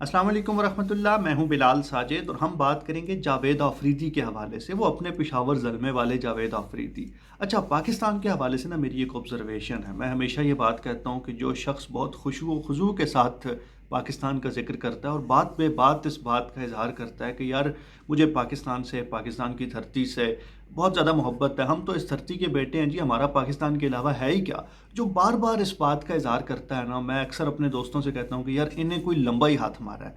السلام علیکم ورحمۃ اللہ، میں ہوں بلال ساجد اور ہم بات کریں گے جاوید آفریدی کے حوالے سے، وہ اپنے پشاور زلمے والے جاوید آفریدی۔ اچھا، پاکستان کے حوالے سے نا میری ایک آبزرویشن ہے، میں ہمیشہ یہ بات کہتا ہوں کہ جو شخص بہت خشوع و خضوع کے ساتھ پاکستان کا ذکر کرتا ہے اور بات بے بات اس بات کا اظہار کرتا ہے کہ یار مجھے پاکستان سے، پاکستان کی دھرتی سے بہت زیادہ محبت ہے، ہم تو اس دھرتی کے بیٹے ہیں جی، ہمارا پاکستان کے علاوہ ہے ہی کیا، جو بار بار اس بات کا اظہار کرتا ہے نا، میں اکثر اپنے دوستوں سے کہتا ہوں کہ یار انہیں کوئی لمبا ہی ہاتھ مارا ہے۔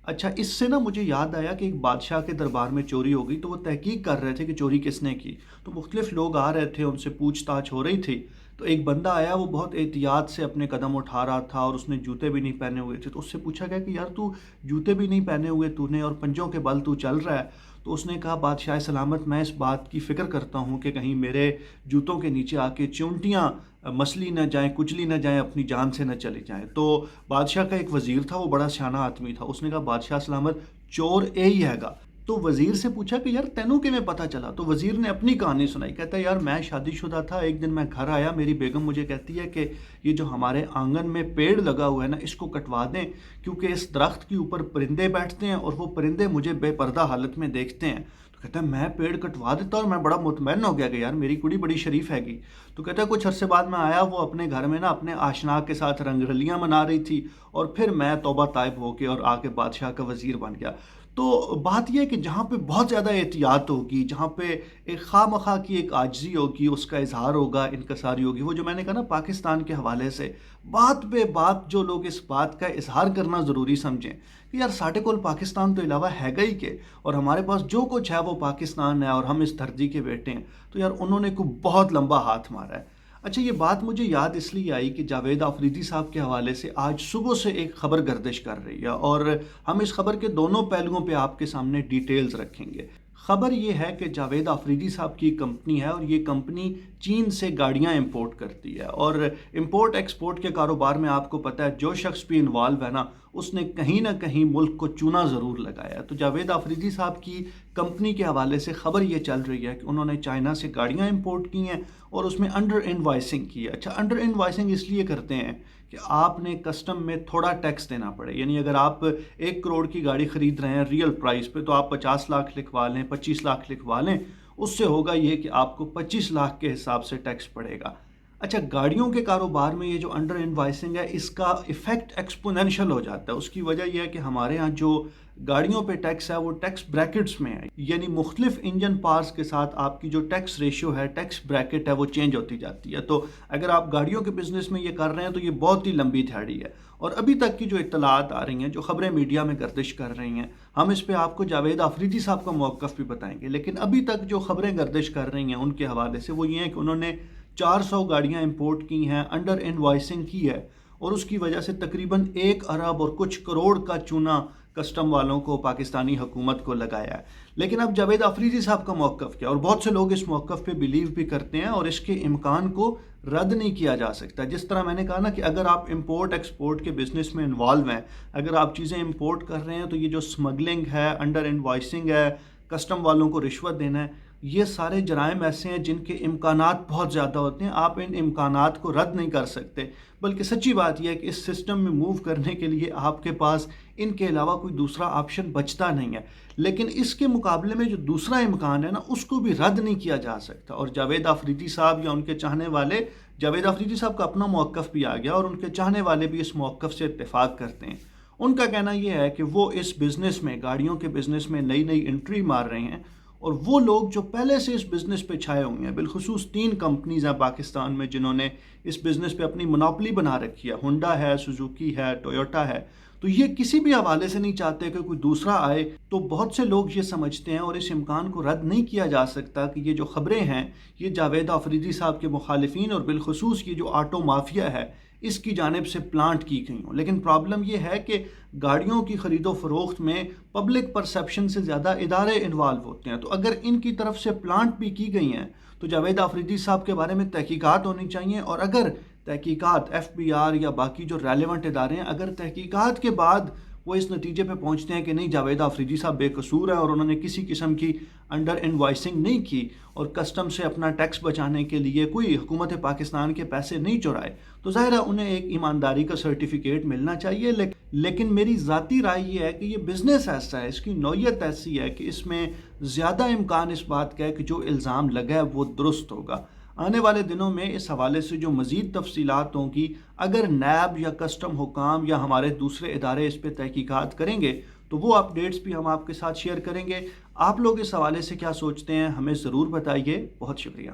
اچھا، اس سے نا مجھے یاد آیا کہ ایک بادشاہ کے دربار میں چوری ہو گئی، تو وہ تحقیق کر رہے تھے کہ چوری کس نے کی، تو مختلف لوگ آ رہے تھے، ان سے پوچھ تاچھ ہو رہی تھی، تو ایک بندہ آیا، وہ بہت احتیاط سے اپنے قدم اٹھا رہا تھا اور اس نے جوتے بھی نہیں پہنے ہوئے تھے، تو اس سے پوچھا گیا کہ یار تو جوتے بھی نہیں پہنے ہوئے تو نے اور پنجوں کے بل تو چل رہا ہے، تو اس نے کہا بادشاہ سلامت، میں اس بات کی فکر کرتا ہوں کہ کہیں میرے جوتوں کے نیچے آ کے چونٹیاں مسلی نہ جائیں، کچلی نہ جائیں، اپنی جان سے نہ چلی جائیں۔ تو بادشاہ کا ایک وزیر تھا، وہ بڑا سیانہ آدمی تھا، اس نے کہا بادشاہ سلامت، چور اے ہی ہے گا۔ تو وزیر سے پوچھا کہ یار تینوں کے میں پتہ چلا، تو وزیر نے اپنی کہانی سنائی، کہتا ہے یار میں شادی شدہ تھا، ایک دن میں گھر آیا، میری بیگم مجھے کہتی ہے کہ یہ جو ہمارے آنگن میں پیڑ لگا ہوا ہے نا، اس کو کٹوا دیں، کیونکہ اس درخت کے اوپر پرندے بیٹھتے ہیں اور وہ پرندے مجھے بے پردہ حالت میں دیکھتے ہیں۔ تو کہتا ہے میں پیڑ کٹوا دیتا، اور میں بڑا مطمئن ہو گیا کہ یار میری کڑی بڑی شریف ہے گی۔ تو کہتا ہے کچھ عرصے بعد میں آیا، وہ اپنے گھر میں نا اپنے آشنا کے ساتھ رنگ رلیاں منا رہی تھی، اور پھر میں توبہ طائب ہو کے اور آ کے بادشاہ کا وزیر بن گیا۔ تو بات یہ ہے کہ جہاں پہ بہت زیادہ احتیاط ہوگی، جہاں پہ ایک خواہ مخواہ کی ایک عاجزی ہوگی، اس کا اظہار ہوگا، انکساری ہوگی، وہ جو میں نے کہا نا پاکستان کے حوالے سے بات بے بات جو لوگ اس بات کا اظہار کرنا ضروری سمجھیں کہ یار ساڈے کول پاکستان تو علاوہ ہے گا ہی کہ، اور ہمارے پاس جو کچھ ہے وہ پاکستان ہے اور ہم اس دھرتی کے بیٹے ہیں، تو یار انہوں نے کوئی بہت لمبا ہاتھ مارا ہے۔ اچھا، یہ بات مجھے یاد اس لیے آئی کہ جاوید آفریدی صاحب کے حوالے سے آج صبح سے ایک خبر گردش کر رہی ہے، اور ہم اس خبر کے دونوں پہلوؤں پہ آپ کے سامنے ڈیٹیلز رکھیں گے۔ خبر یہ ہے کہ جاوید آفریدی صاحب کی کمپنی ہے، اور یہ کمپنی چین سے گاڑیاں امپورٹ کرتی ہے، اور امپورٹ ایکسپورٹ کے کاروبار میں آپ کو پتہ ہے جو شخص بھی انوالو ہے نا، اس نے کہیں نہ کہیں ملک کو چونا ضرور لگایا ہے۔ تو جاوید آفریدی صاحب کی کمپنی کے حوالے سے خبر یہ چل رہی ہے کہ انہوں نے چائنا سے گاڑیاں امپورٹ کی ہیں اور اس میں انڈر انوائسنگ کی ہے۔ اچھا، انڈر انوائسنگ اس لیے کرتے ہیں کہ آپ نے کسٹم میں تھوڑا ٹیکس دینا پڑے، یعنی اگر آپ 1 کروڑ کی گاڑی خرید رہے ہیں ریئل پرائس پہ، تو آپ 50 لاکھ لکھوا لیں، 25 لاکھ لکھوا لیں، اس سے ہوگا یہ کہ آپ کو 25 لاکھ کے حساب سے ٹیکس پڑے گا۔ اچھا، گاڑیوں کے کاروبار میں یہ جو انڈر انوائسنگ ہے، اس کا ایفیکٹ ایکسپونینشل ہو جاتا ہے۔ اس کی وجہ یہ ہے کہ ہمارے ہاں جو گاڑیوں پہ ٹیکس ہے وہ ٹیکس بریکٹس میں ہے، یعنی مختلف انجن پارٹس کے ساتھ آپ کی جو ٹیکس ریشو ہے، ٹیکس بریکٹ ہے، وہ چینج ہوتی جاتی ہے۔ تو اگر آپ گاڑیوں کے بزنس میں یہ کر رہے ہیں تو یہ بہت ہی لمبی دھاڑی ہے، اور ابھی تک کی جو اطلاعات آ رہی ہیں، جو خبریں میڈیا میں گردش کر رہی ہیں، ہم اس پہ آپ کو جاوید آفریدی صاحب کا موقف بھی بتائیں گے، لیکن ابھی تک جو خبریں گردش کر رہی ہیں ان کے حوالے سے وہ یہ ہیں کہ انہوں نے 400 گاڑیاں امپورٹ کی ہیں، انڈر انوائسنگ کی ہے، اور اس کی وجہ سے تقریباً 1 ارب اور کچھ کروڑ کا چونا کسٹم والوں کو، پاکستانی حکومت کو لگایا ہے۔ لیکن اب جاوید آفریدی صاحب کا موقف کیا، اور بہت سے لوگ اس موقف پہ بلیو بھی کرتے ہیں، اور اس کے امکان کو رد نہیں کیا جا سکتا۔ جس طرح میں نے کہا نا کہ اگر آپ امپورٹ ایکسپورٹ کے بزنس میں انوالو ہیں، اگر آپ چیزیں امپورٹ کر رہے ہیں، تو یہ جو سمگلنگ ہے، انڈر انوائسنگ ہے، کسٹم والوں کو رشوت دینا ہے، یہ سارے جرائم ایسے ہیں جن کے امکانات بہت زیادہ ہوتے ہیں، آپ ان امکانات کو رد نہیں کر سکتے، بلکہ سچی بات یہ ہے کہ اس سسٹم میں موو کرنے کے لیے آپ کے پاس ان کے علاوہ کوئی دوسرا آپشن بچتا نہیں ہے۔ لیکن اس کے مقابلے میں جو دوسرا امکان ہے نا، اس کو بھی رد نہیں کیا جا سکتا، اور جاوید آفریدی صاحب یا ان کے چاہنے والے، جاوید آفریدی صاحب کا اپنا موقف بھی آ گیا اور ان کے چاہنے والے بھی اس موقف سے اتفاق کرتے ہیں۔ ان کا کہنا یہ ہے کہ وہ اس بزنس میں، گاڑیوں کے بزنس میں نئی نئی انٹری مار رہے ہیں، اور وہ لوگ جو پہلے سے اس بزنس پہ چھائے ہوئے ہیں، بالخصوص 3 کمپنیز ہیں پاکستان میں جنہوں نے اس بزنس پہ اپنی منوپلی بنا رکھی ہے، ہونڈا ہے، سوزوکی ہے، ٹویوٹا ہے، تو یہ کسی بھی حوالے سے نہیں چاہتے کہ کوئی دوسرا آئے۔ تو بہت سے لوگ یہ سمجھتے ہیں، اور اس امکان کو رد نہیں کیا جا سکتا، کہ یہ جو خبریں ہیں یہ جاوید آفریدی صاحب کے مخالفین اور بالخصوص یہ جو آٹو مافیا ہے اس کی جانب سے پلانٹ کی گئی ہوں۔ لیکن پرابلم یہ ہے کہ گاڑیوں کی خرید و فروخت میں پبلک پرسیپشن سے زیادہ ادارے انوالو ہوتے ہیں، تو اگر ان کی طرف سے پلانٹ بھی کی گئی ہیں تو جاوید آفریدی صاحب کے بارے میں تحقیقات ہونی چاہیے، اور اگر تحقیقات FBR یا باقی جو ریلیونٹ ادارے ہیں، اگر تحقیقات کے بعد وہ اس نتیجے پہ پہنچتے ہیں کہ نہیں جاوید آفریدی صاحب بے قصور ہیں اور انہوں نے کسی قسم کی انڈر انوائسنگ نہیں کی اور کسٹم سے اپنا ٹیکس بچانے کے لیے کوئی حکومت پاکستان کے پیسے نہیں چرائے، تو ظاہر ہے انہیں ایک ایمانداری کا سرٹیفکیٹ ملنا چاہیے۔ لیکن میری ذاتی رائے یہ ہے کہ یہ بزنس ایسا ہے، اس کی نوعیت ایسی ہے کہ اس میں زیادہ امکان اس بات کا ہے کہ جو الزام لگا ہے وہ درست ہوگا۔ آنے والے دنوں میں اس حوالے سے جو مزید تفصیلات ہوں گی، اگر نیب یا کسٹم حکام یا ہمارے دوسرے ادارے اس پہ تحقیقات کریں گے تو وہ اپڈیٹس بھی ہم آپ کے ساتھ شیئر کریں گے۔ آپ لوگ اس حوالے سے کیا سوچتے ہیں ہمیں ضرور بتائیے۔ بہت شکریہ۔